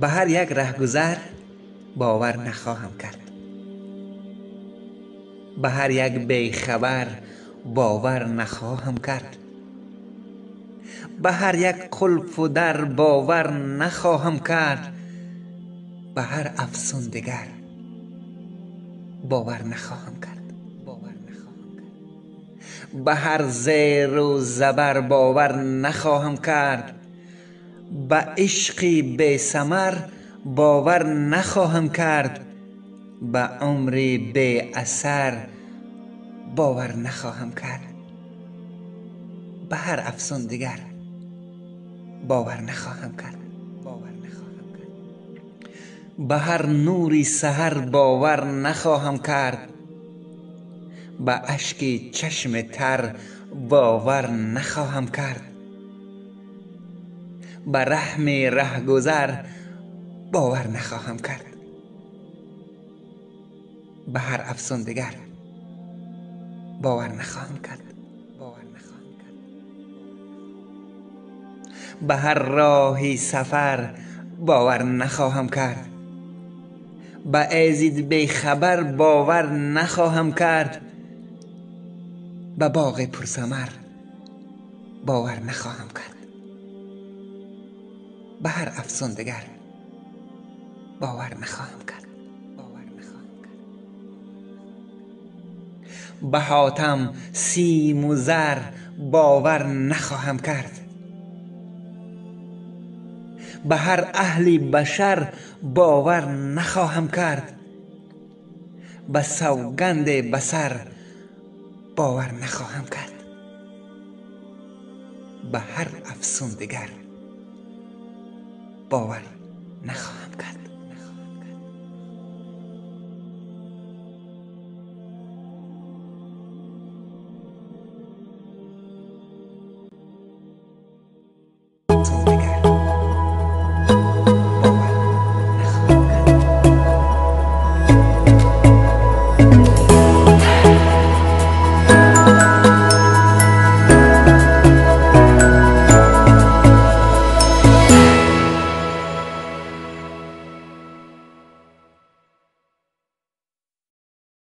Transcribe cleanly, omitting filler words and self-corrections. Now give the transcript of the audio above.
به هر یک رهگذر باور نخواهم کرد. به هر یک بیخبر باور نخواهم کرد. به هر یک قلف و در باور نخواهم کرد. به هر افسردگر باور نخواهم کرد. به هر زیر و زبر باور نخواهم کرد. به عشقی بی ثمر باور نخواهم کرد. به عمری بی اثر باور نخواهم کرد. به هر افسردگر باور نخواهم کرد. به هر نوری سحر باور نخواهم کرد. به اشک چشم تر باور نخواهم کرد. به رحم رهگذر باور نخواهم کرد. به هر افسردگر باور نخواهم کرد. به هر راهی سفر باور نخواهم کرد. به ایزد بی خبر باور نخواهم کرد. به باغ پرثمر باور نخواهم کرد. به هر افسردگر باور نخواهم کرد. به حاتم سیم و زر باور نخواهم کرد. به هر اهل بشر باور نخواهم کرد. به سوگند بصر باور نخواهم کرد. به هر افسردگر باور نخواهم